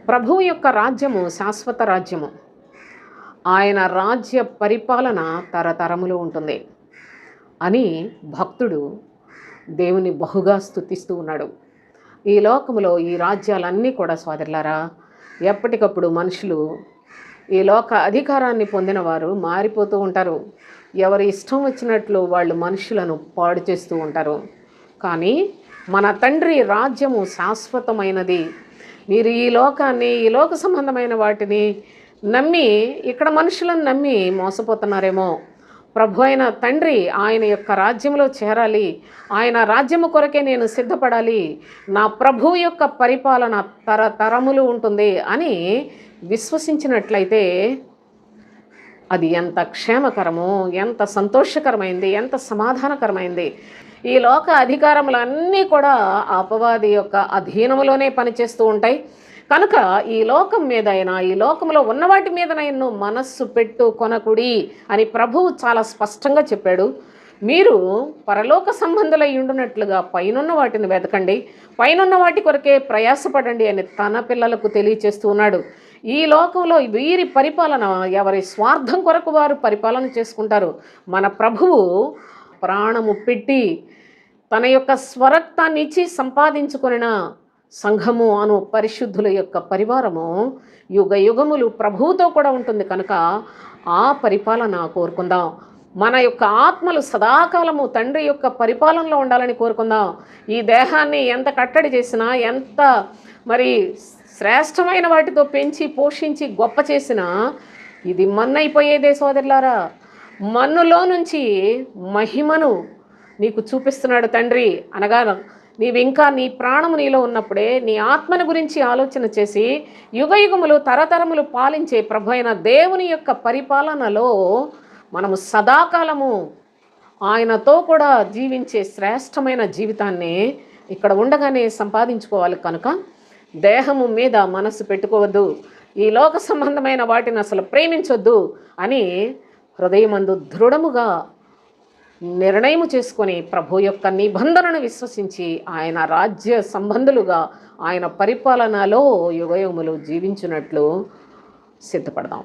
ప్రభువు యొక్క రాజ్యము శాశ్వత రాజ్యము. ఆయన రాజ్య పరిపాలన తరతరములు ఉంటుంది అని భక్తుడు దేవుని బహుగా స్తుతిస్తూ ఉన్నాడు. ఈ లోకములో ఈ రాజ్యాలన్నీ కూడా సోదరులారా, ఎప్పటికప్పుడు మనుషులు ఈ లోక అధికారాన్ని పొందిన వారు మారిపోతూ ఉంటారు. ఎవరి ఇష్టం వచ్చినట్లు వాళ్ళు మనుషులను పాడు చేస్తూ ఉంటారు. కానీ మన తండ్రి రాజ్యము శాశ్వతమైనది. మీరు ఈ లోకాన్ని, ఈ లోక సంబంధమైన వాటిని నమ్మి, ఇక్కడ మనుషులను నమ్మి మోసపోతున్నారేమో. ప్రభు అయిన తండ్రి ఆయన యొక్క రాజ్యంలో చేరాలి, ఆయన రాజ్యము కొరకే నేను సిద్ధపడాలి, నా ప్రభు యొక్క పరిపాలన తరతరములు ఉంటుంది అని విశ్వసించినట్లయితే అది ఎంత క్షేమకరమో, ఎంత సంతోషకరమైంది, ఎంత సమాధానకరమైంది. ఈ లోక అధికారములన్నీ కూడా అపవాది యొక్క అధీనములోనే పనిచేస్తూ ఉంటాయి. కనుక ఈ లోకం మీదైనా, ఈ లోకంలో ఉన్న వాటి మీదనైనా మనస్సు పెట్టు కొనకుడి అని ప్రభువు చాలా స్పష్టంగా చెప్పాడు. మీరు పరలోక సంబంధులై ఉండునట్లుగా పైనున్న వాటిని వెతకండి, పైనున్న వాటి కొరకే ప్రయాసపడండి అని తన పిల్లలకు తెలియచేస్తూ ఉన్నాడు. ఈ లోకంలో వీరి పరిపాలన ఎవరి స్వార్థం కొరకు వారు పరిపాలన చేసుకుంటారు. మన ప్రభువు ప్రాణము పెట్టి తన యొక్క స్వరక్తాన్ని ఇచ్చి సంపాదించుకొనిన సంఘము అను పరిశుద్ధుల యొక్క పరివారము యుగ యుగములు ప్రభువుతో కూడా ఉంటుంది. కనుక ఆ పరిపాలన కోరుకుందాం. మన యొక్క ఆత్మలు సదాకాలము తండ్రి యొక్క పరిపాలనలో ఉండాలని కోరుకుందాం. ఈ దేహాన్ని ఎంత కట్టడి చేసినా, ఎంత మరి శ్రేష్టమైన వాటితో పెంచి పోషించి గొప్ప చేసినా ఇది మన్నైపోయేదే సోదరులారా. మన్నులో నుంచి మహిమను నీకు చూపిస్తున్నాడు తండ్రి. అనగా నీవు ఇంకా నీ ప్రాణము నీలో ఉన్నప్పుడే నీ ఆత్మను గురించి ఆలోచన చేసి యుగయుగములు తరతరములు పాలించే ప్రభు అయిన దేవుని యొక్క పరిపాలనలో మనము సదాకాలము ఆయనతో కూడా జీవించే శ్రేష్టమైన జీవితాన్ని ఇక్కడ ఉండగానే సంపాదించుకోవాలి. కనుక దేహము మీద మనస్సు పెట్టుకోవద్దు, ఈ లోక సంబంధమైన వాటిని అసలు ప్రేమించొద్దు అని హృదయమందు దృఢముగా నిర్ణయం చేసుకొని ప్రభు యొక్క నిబంధనను విశ్వసించి ఆయన రాజ్య సంబంధులుగా ఆయన పరిపాలనలో యుగయుగములు జీవించినట్లు సిద్ధపడదాం.